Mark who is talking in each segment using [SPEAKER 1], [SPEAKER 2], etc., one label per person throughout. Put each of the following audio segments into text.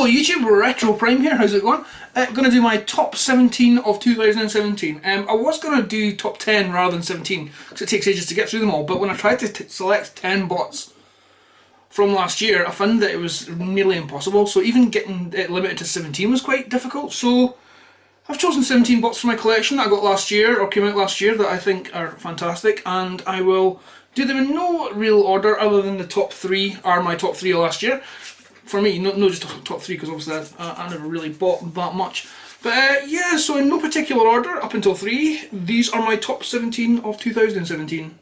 [SPEAKER 1] Hello YouTube, Retro Prime here, how's it going? Going to do my top 17 of 2017. I was going to do top 10 rather than 17 because it takes ages to get through them all, but when I tried to select 10 bots from last year, I found that it was nearly impossible, so even getting it limited to 17 was quite difficult. So I've chosen 17 bots for my collection that I got last year, or came out last year, that I think are fantastic, and I will do them in no real order other than the top 3 are my top 3 of last year. For me, not just top 3, because obviously I never really bought that much. But yeah, so in no particular order, up until 3, these are my top 17 of 2017.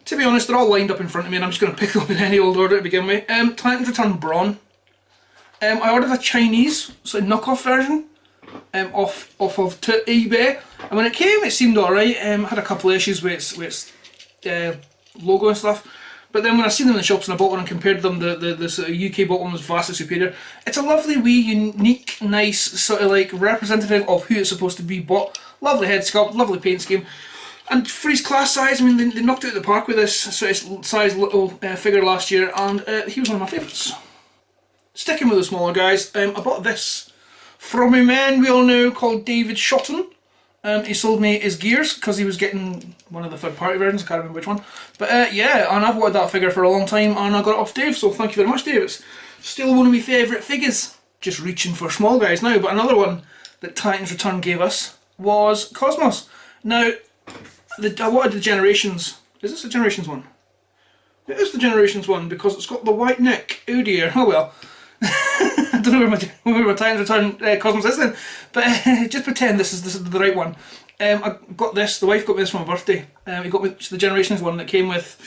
[SPEAKER 1] To be honest, they're all lined up in front of me and I'm just going to pick them in any old order to begin with. Titans Return Brawn. I ordered a Chinese, so a knockoff version, off of eBay. And when it came, it seemed alright. Had a couple of issues with its logo and stuff. But then when I seen them in the shops and I bought one and compared them, the sort of UK bought one was vastly superior. It's a lovely wee, unique, nice, sort of like representative of who it's supposed to be bought. Lovely head sculpt, lovely paint scheme. And for his class size, I mean, they knocked it out of the park with this sort of size little figure last year, and he was one of my favourites. Sticking with the smaller guys, I bought this from a man we all know called David Shotton. He sold me his gears because he was getting one of the third party versions, I can't remember which one. But yeah, and I've wanted that figure for a long time and I got it off Dave, so thank you very much Dave. It's still one of my favourite figures. Just reaching for small guys now, but another one that Titans Return gave us was Cosmos. Now, I wanted the Generations. Is this the Generations one? It is the Generations one because it's got the white neck. Oh dear, oh well. I don't know where my Titans Return Cosmos is then, but just pretend this is the right one. I got this, the wife got me this for my birthday. He got me the Generations one that came with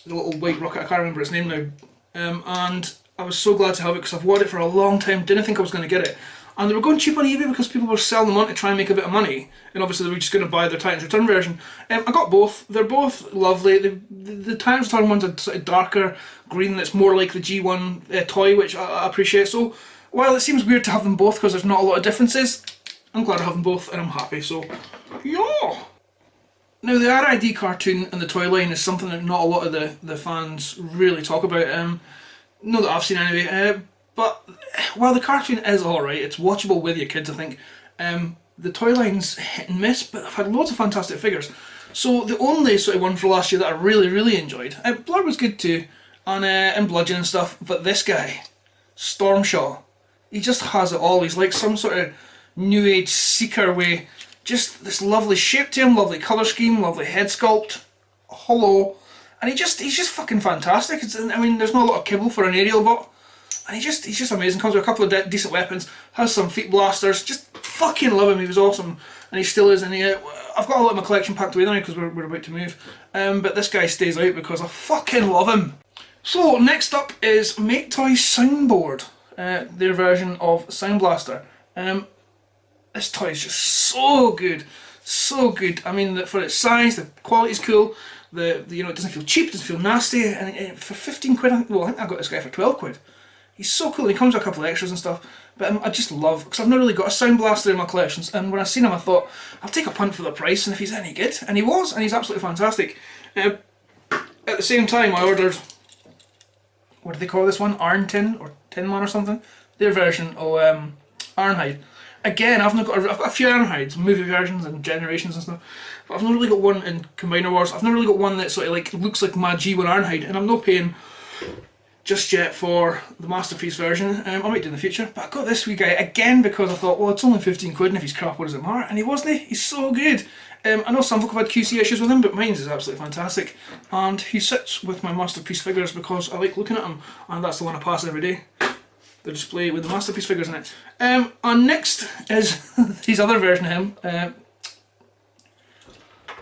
[SPEAKER 1] the little white rocket, I can't remember its name now. And I was so glad to have it because I've wanted it for a long time, didn't think I was going to get it. And they were going cheap on eBay because people were selling them on to try and make a bit of money. And obviously they were just going to buy their Titans Return version. I got both. They're both lovely. The Titans Return one's a sort of darker green that's more like the G1 toy, which I appreciate. So while it seems weird to have them both because there's not a lot of differences, I'm glad I have them both and I'm happy. So yeah. Now the RID cartoon and the toy line is something that not a lot of the fans really talk about. Not that I've seen anyway. But while the cartoon is alright, it's watchable with your kids I think. The toy line's hit and miss, but I've had loads of fantastic figures. So the only sort of one for last year that I really enjoyed, Blur was good too, and Bludgeon and stuff, but this guy, Stormshaw, he just has it all. He's like some sort of new age seeker way. Just this lovely shape to him, lovely colour scheme, lovely head sculpt, hollow, and he's just fucking fantastic. I mean, there's not a lot of kibble for an aerial bot. And he's just amazing, comes with a couple of decent weapons, has some feet blasters, just fucking love him, he was awesome, and he still is, and I've got a lot of my collection packed away now because we're about to move, but this guy stays out because I fucking love him. So next up is Make Toys Soundboard, their version of Sound Blaster. This toy is just so good, I mean for its size, the quality's cool, it doesn't feel cheap, it doesn't feel nasty, and for 15 quid, I think I got this guy for 12 quid. He's so cool, he comes with a couple of extras and stuff, but I just love, because I've not really got a Sound Blaster in my collections, and when I seen him I thought, I'll take a punt for the price, and if he's any good, and he was, and he's absolutely fantastic. At the same time I ordered, what do they call this one, Iron Tin, or Tin Man or something? Their version of Ironhide. Again, I've got a few Ironhides, movie versions and Generations and stuff, but I've not really got one in Combiner Wars, I've not really got one that sort of like looks like my G1 Ironhide, and I'm not paying just yet for the Masterpiece version. I might do in the future, but I got this wee guy again because I thought, well, it's only 15 quid and if he's crap, what does it matter? And he wasn't, he's so good. I know some folk have had QC issues with him, but mine's is absolutely fantastic. And he sits with my Masterpiece figures because I like looking at them, and that's the one I pass every day. The display with the Masterpiece figures in it. And next is his other version of him.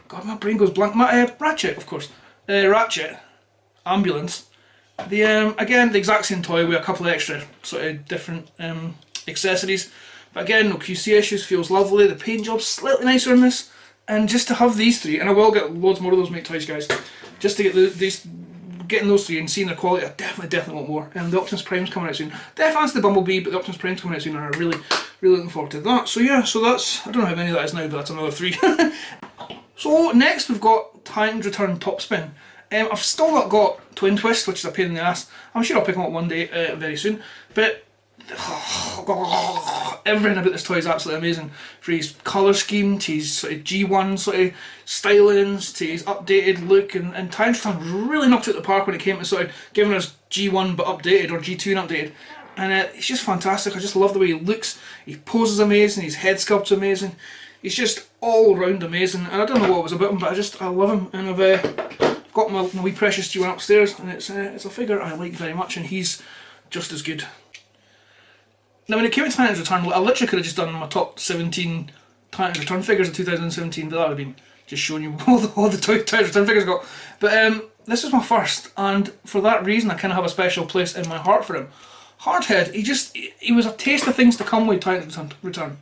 [SPEAKER 1] God, my brain goes blank. Ratchet, of course. Ratchet. Ambulance. Again, the exact same toy with a couple of extra sort of different accessories, but again, no QC issues, feels lovely, the paint job's slightly nicer in this, and just to have these three, and I will get loads more of those Make Toys guys, just to get getting those three and seeing their quality, I definitely want more. And the Optimus Prime's coming out soon. Definitely fancy the Bumblebee, but the Optimus Prime's coming out soon, and I'm really looking forward to that. So yeah, so that's, I don't know how many that is now, but that's another 3. So next we've got Titans Return Top Spin. I've still not got Twin Twist, which is a pain in the ass. I'm sure I'll pick them up one day very soon. But everything about this toy is absolutely amazing. For his colour scheme, to his sort of G1 sort of stylings, to his updated look, and Tyrant's Return really knocked it out the park when it came to sort of giving us G1 but updated, or G2 and updated. And it's just fantastic. I just love the way he looks. He poses amazing, his head sculpt's amazing. He's just all round amazing. And I don't know what it was about him, but I love him. And I've got my wee precious G1 upstairs, and it's a figure I like very much, and he's just as good. Now when it came to Titans Return, I literally could have just done my top 17 Titans Return figures of 2017, but that would have been just showing you all the Titans Return figures I got. But this was my first, and for that reason I kind of have a special place in my heart for him. Hardhead, he was a taste of things to come with Titans Return.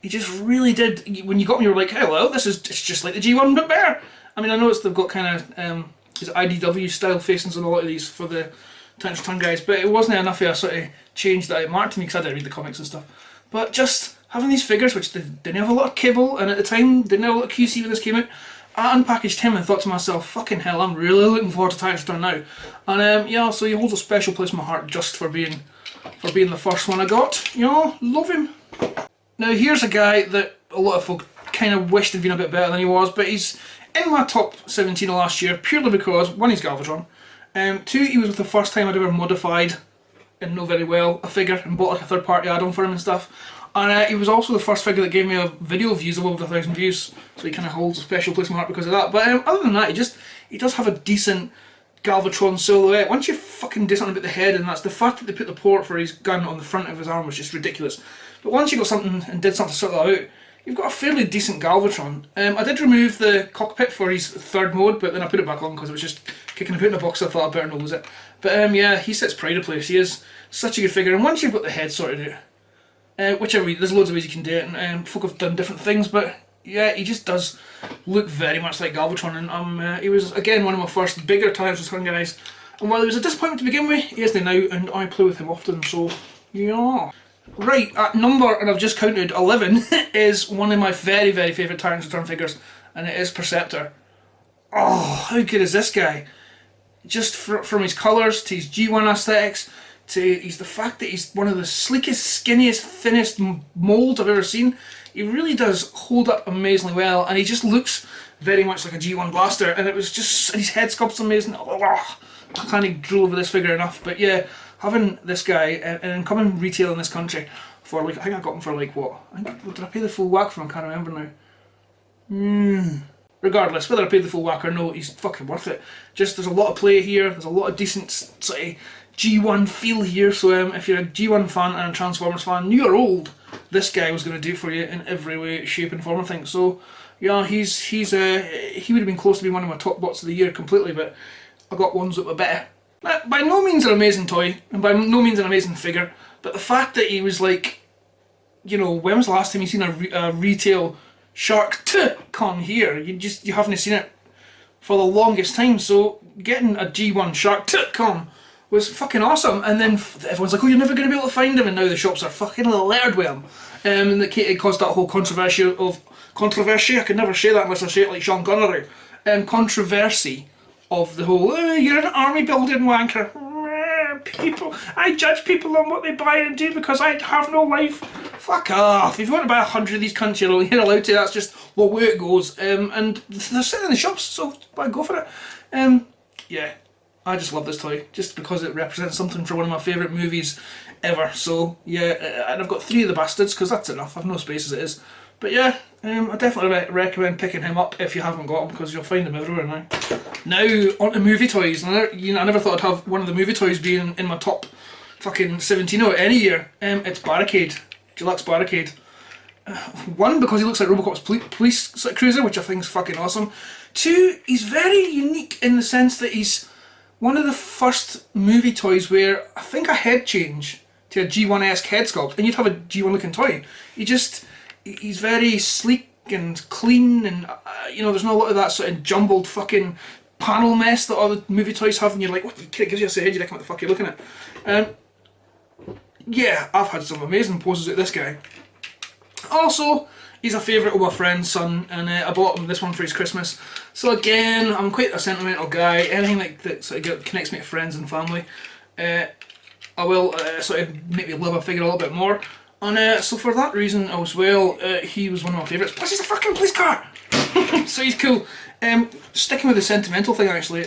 [SPEAKER 1] He just really did. When you got him, you were like, hello, it's just like the G1 but better. I mean, I know they've got kind of his IDW style facings on a lot of these for the Titans Return guys, but it wasn't enough of a sort of change that it marked to me because I didn't read the comics and stuff. But just having these figures, which didn't have a lot of kibble, and at the time didn't have a lot of QC when this came out, I unpackaged him and thought to myself, fucking hell, I'm really looking forward to Titans Return now. And yeah, so he holds a special place in my heart just for being the first one I got. You know, love him. Now here's a guy that a lot of folk kind of wished had been a bit better than he was, but he's in my top 17 of last year purely because, one, he's Galvatron, two, he was the first time I'd ever modified, and know very well, a figure and bought like a third party add-on for him and stuff. And he was also the first figure that gave me a video views of over 1,000 views, so he kind of holds a special place in my heart because of that. But other than that, he does have a decent Galvatron silhouette. Once you fucking do something about the head, and that's the fact that they put the port for his gun on the front of his arm was just ridiculous. But once you got something and did something to sort that out, you've got a fairly decent Galvatron. I did remove the cockpit for his third mode, but then I put it back on because it was just kicking about in the box, so I thought I'd better not lose it. But yeah, he sets pride of place. He is such a good figure, and once you've got the head sorted out, whichever way, there's loads of ways you can do it, and folk have done different things, but yeah, he just does look very much like Galvatron, and he was, again, one of my first bigger Titans Return guys, and while he was a disappointment to begin with, he is now, and I play with him often, so yeah. Right, at number, and I've just counted 11, is one of my very, very favourite Titans Return figures, and it is Perceptor. Oh, how good is this guy? Just from his colours, to his G1 aesthetics, to the fact that he's one of the sleekest, skinniest, thinnest moulds I've ever seen. He really does hold up amazingly well, and he just looks very much like a G1 blaster, and it was just, his head sculpt's amazing. Oh, I can't even drool over this figure enough, but yeah, having this guy, and coming retail in this country for like, I think I got him for like what? Did I pay the full whack for him? I can't remember now. Regardless, whether I paid the full whack or no, he's fucking worth it. Just, there's a lot of play here, there's a lot of decent sort of G1 feel here, so if you're a G1 fan and a Transformers fan, new or old, this guy was going to do for you in every way, shape and form, I think. So yeah, he would have been close to being one of my top bots of the year completely, but I got ones that were better. By no means an amazing toy, and by no means an amazing figure, but the fact that he was like, you know, when was the last time you seen a retail Shark con here? You haven't seen it for the longest time, so getting a G1 Shark con was fucking awesome. And then everyone's like, oh, you're never going to be able to find him, and now the shops are fucking littered with him. And it caused that whole controversy, I can never say that unless I say it like Sean Connery, controversy of the whole, you're an army building wanker. People, I judge people on what they buy and do because I have no life. Fuck off. If you want to buy 100 of these cunts, you're allowed to. That's just the way it goes. And they're sitting in the shops, so go for it. Yeah, I just love this toy just because it represents something for one of my favourite movies ever. So yeah, and I've got 3 of the bastards because that's enough. I've no space as it is. But yeah, I definitely recommend picking him up if you haven't got him because you'll find him everywhere now. Now, on to movie toys. I never thought I'd have one of the movie toys being in my top fucking 17 of any year. It's Barricade. Deluxe Barricade. One, because he looks like Robocop's police sort of cruiser, which I think is fucking awesome. 2, he's very unique in the sense that he's one of the first movie toys where I think a head change to a G1-esque head sculpt, and you'd have a G1 looking toy. He's very sleek and clean, and there's not a lot of that sort of jumbled fucking panel mess that all the movie toys have, and you're like, what? It gives you a head, you're like, what the fuck are you looking at? Yeah, I've had some amazing poses at this guy. Also, he's a favourite of my friend's son, and I bought him this one for his Christmas. So again, I'm quite a sentimental guy. Anything that sort of connects me to friends and family. I will sort of make me love a figure a little bit more. And so for that reason as well, he was one of my favourites. Plus he's a fucking police car! So he's cool. Sticking with the sentimental thing actually,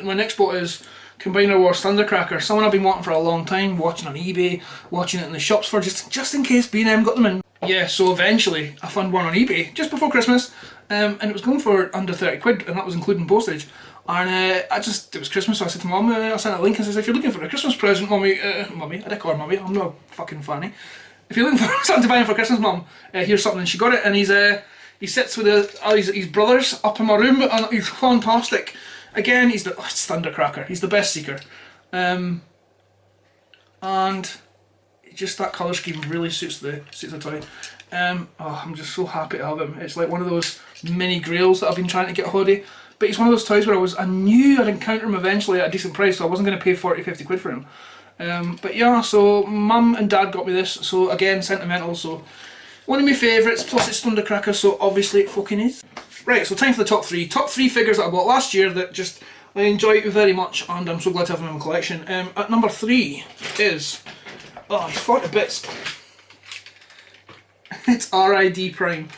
[SPEAKER 1] my next bot is Combiner Wars Thundercracker. Someone I've been wanting for a long time, watching on eBay, watching it in the shops for just in case B&M got them in. Yeah, so eventually I found one on eBay just before Christmas, and it was going for under 30 quid, and that was including postage. And it was Christmas, so I said to Mum, I sent a link and says, if you're looking for a Christmas present, Mummy, Mummy, I did call her Mummy, I'm not a fucking fanny. If you're looking for something to buy him for Christmas, Mum, here's something. And she got it, and he sits with his brothers up in my room, and he's fantastic. Again, it's Thundercracker. He's the best seeker, and just that colour scheme really suits the toy. I'm just so happy to have him. It's like one of those mini grails that I've been trying to get a hold of. But he's one of those toys where I knew I'd encounter him eventually at a decent price, so I wasn't going to pay 40-50 quid for him. But yeah, so Mum and Dad got me this, so again, sentimental, so one of my favourites, plus it's Thundercracker, so obviously it fucking is. Right, so time for the top three. Top three figures that I bought last year that just I enjoy very much, and I'm so glad to have them in my collection. At number 3 is, he's 40 bits. It's RID Prime.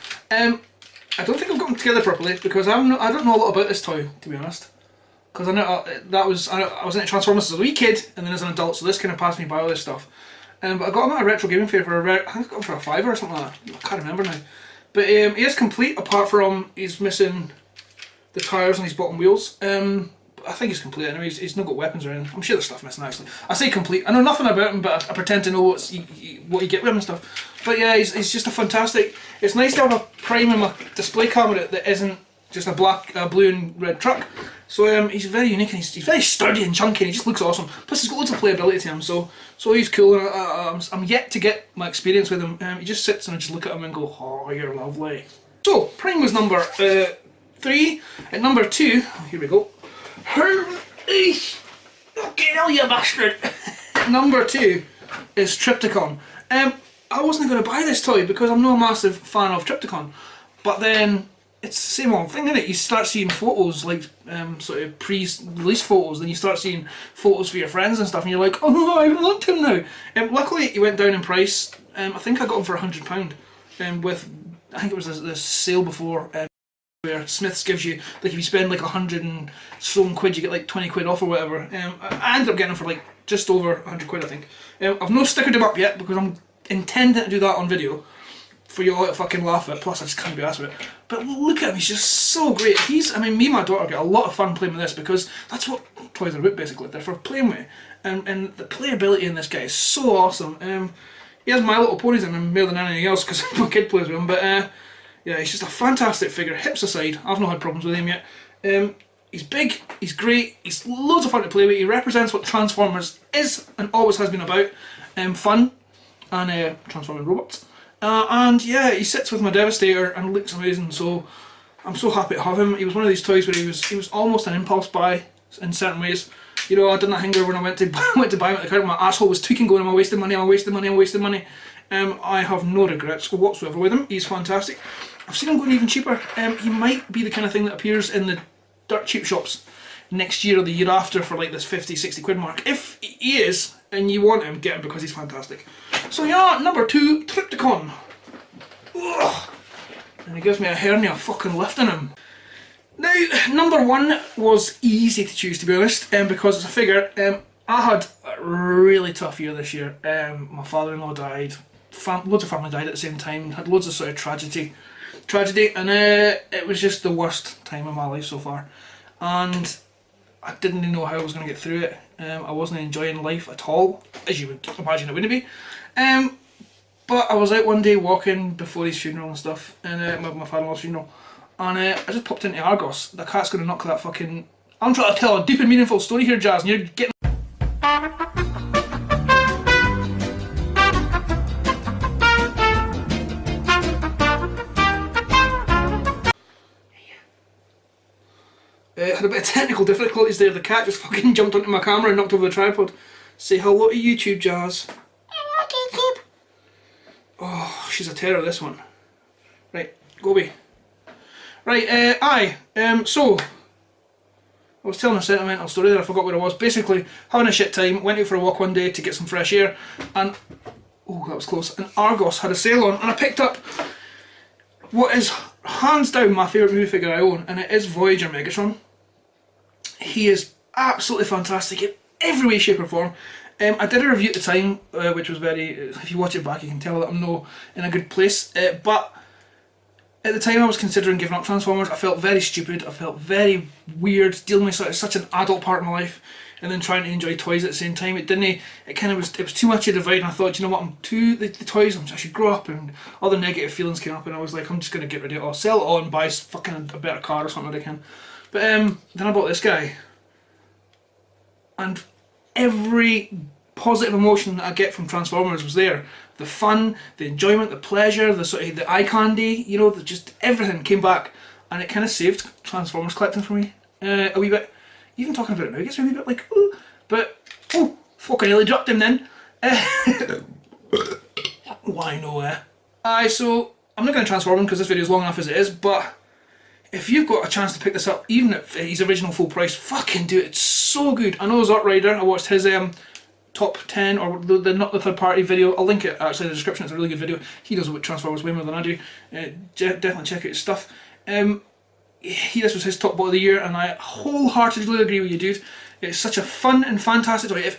[SPEAKER 1] I don't think I've got them together properly because I don't know a lot about this toy, to be honest. Because I know I was into Transformers as a wee kid, and then as an adult, so this kind of passed me by all this stuff. But I got him at a retro gaming fair for I think I got him for a £5 or something like that. I can't remember now. But he is complete, apart from he's missing the tyres on his bottom wheels. I think he's complete anyway. He's not got weapons or anything. I'm sure there's stuff missing actually. I say complete. I know nothing about him, but I pretend to know what you get with him and stuff. But yeah, he's just a fantastic. It's nice to have a Prime in my display cabinet that isn't just a blue and red truck. So he's very unique and he's very sturdy and chunky and he just looks awesome. Plus he's got loads of playability to him, so he's cool. And I'm yet to get my experience with him. He just sits and I just look at him and go, oh, you're lovely. So Prime was number 3. At number 2, here we go. Okay, hell you bastard. Number 2 is Trypticon. I wasn't going to buy this toy because I'm not a massive fan of Trypticon, but then it's the same old thing, isn't it? You start seeing photos, like sort of pre-release photos, then you start seeing photos for your friends and stuff, and you're like, oh, I want him now. Luckily, he went down in price. I think I got him for £100. With, I think it was the sale before, where Smiths gives you, like if you spend like 100 and so quid, you get like 20 quid off or whatever. I ended up getting him for like just over 100 quid, I think. I've no stickered him up yet because I'm intending to do that on video for you all to fucking laugh at, plus I just can't be asked with it. But look at him, he's just so great. Me and my daughter get a lot of fun playing with this because that's what toys are about basically, they're for playing with. And the playability in this guy is so awesome. He has My Little Ponies in him more than anything else because my kid plays with him, but yeah, he's just a fantastic figure, hips aside. I've not had problems with him yet. He's big, he's great, he's loads of fun to play with. He represents what Transformers is and always has been about. Fun and transforming robots. And yeah, he sits with my Devastator and looks amazing, so I'm so happy to have him. He was one of these toys where he was almost an impulse buy in certain ways. You know, I didn't hang when I went to buy him at the counter. My asshole was tweaking, going, am I wasting money, am I wasting money, am I wasting money? I have no regrets whatsoever with him. He's fantastic. I've seen him going even cheaper. He might be the kind of thing that appears in the dirt cheap shops next year or the year after for like this 50-60 quid mark. If he is, and you want him, get him because he's fantastic. So yeah, number 2, Trypticon. Ugh. And he gives me a hernia fucking lifting him. Now, number 1 was easy to choose, to be honest, because it's a figure. I had a really tough year this year. My father-in-law died, loads of family died at the same time, had loads of sort of tragedy, and it was just the worst time of my life so far. And I didn't know how I was going to get through it. I wasn't enjoying life at all, as you would imagine it wouldn't be. But I was out one day walking before his funeral and stuff, and my father-in-law's funeral, and I just popped into Argos. The cat's going to knock that fucking... I'm trying to tell a deep and meaningful story here, Jazz, and you're getting... Had a bit of technical difficulties there. The cat just fucking jumped onto my camera and knocked over the tripod. Say hello to YouTube, Jazz. Hello, YouTube. Oh, she's a terror, this one. Right, go away. Right, so I was telling a sentimental story there, I forgot where I was. Basically, having a shit time, went out for a walk one day to get some fresh air, and oh, that was close. And Argos had a sale on, and I picked up what is hands down my favourite movie figure I own, and it is Voyager Megatron. He is absolutely fantastic in every way, shape or form. I did a review at the time, which was very, if you watch it back you can tell that I'm not in a good place, but at the time I was considering giving up Transformers. I felt very stupid, I felt very weird dealing with such an adult part of my life and then trying to enjoy toys at the same time. It was too much of a divide, and I thought, you know what, the toys, I should grow up, and all the negative feelings came up, and I was like, I'm just going to get rid of it all, sell it all and buy fucking a better car or something that I can. But then I bought this guy, and every positive emotion that I get from Transformers was there. The fun, the enjoyment, the pleasure, the sort of the eye candy, you know, just everything came back, and it kind of saved Transformers collecting for me a wee bit. Even talking about it now, it gets me a wee bit like, ooh, but oh, fucking nearly dropped him then. Why no? So I'm not going to transform him because this video is long enough as it is, but if you've got a chance to pick this up, even at his original full price, fucking do it. It's so good. I know Xortrider, I watched his top 10 or the not the third party video. I'll link it actually in the description. It's a really good video. He does it with Transformers way more than I do. Definitely check out his stuff. This was his top bot of the year, and I wholeheartedly agree with you, dude. It's such a fun and fantastic toy.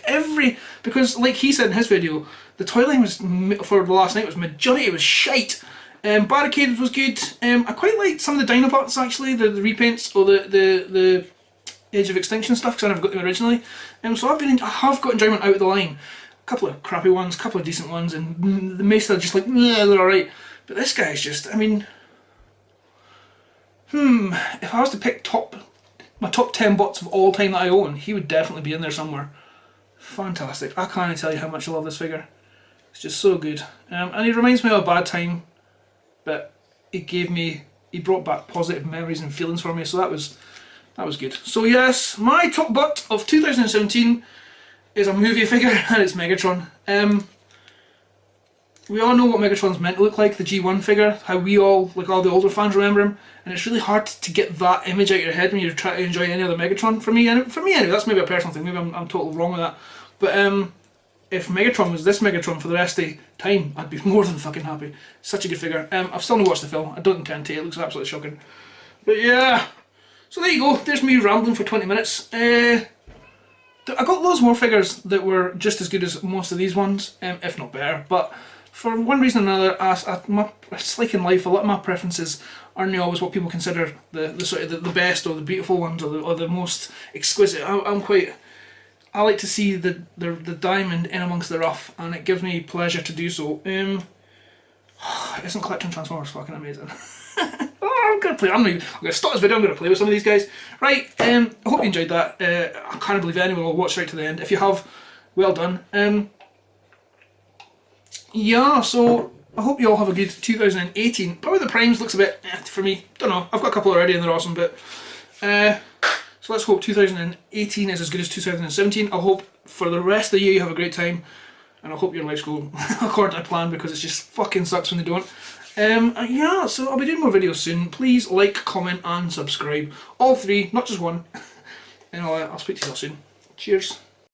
[SPEAKER 1] Because like he said in his video, the toy line was for the last night was majority was shite. Barricades was good. I quite liked some of the Dinobots actually, the repaints or the Age of Extinction stuff, because I never got them originally. So I have got enjoyment out of the line. A couple of crappy ones, a couple of decent ones, and the most are just like, yeah, they're alright. But this guy's just, I mean, if I was to pick my top 10 bots of all time that I own, he would definitely be in there somewhere. Fantastic. I can't tell you how much I love this figure. It's just so good. And he reminds me of a bad time, but he brought back positive memories and feelings for me, so that was good. So yes, my top bot of 2017 is a movie figure, and it's Megatron. We all know what Megatron's meant to look like, the G1 figure, how we all, like all the older fans, remember him, and it's really hard to get that image out of your head when you're trying to enjoy any other Megatron. For me anyway, that's maybe a personal thing, maybe I'm totally wrong with that, but if Megatron was this Megatron for the rest of the time, I'd be more than fucking happy. Such a good figure. I've still not watched the film, I don't intend to, it looks absolutely shocking. But yeah, so there you go, there's me rambling for 20 minutes. I got loads more figures that were just as good as most of these ones, if not better, but for one reason or another, it's like in life, a lot of my preferences aren't always what people consider the sort of the best or the beautiful ones or the most exquisite. I like to see the diamond in amongst the rough, and it gives me pleasure to do so. Isn't collecting Transformers fucking amazing? I'm gonna stop this video, I'm gonna play with some of these guys. Right, I hope you enjoyed that. I can't believe anyone will watch right to the end. If you have, well done. Yeah, so I hope you all have a good 2018. Probably the Primes looks a bit for me. Don't know. I've got a couple already and they're awesome, but so let's hope 2018 is as good as 2017. I hope for the rest of the year you have a great time, and I hope your lives go according to plan, because it just fucking sucks when they don't. Yeah, so I'll be doing more videos soon. Please like, comment and subscribe. All three, not just one. And I'll speak to you all soon. Cheers.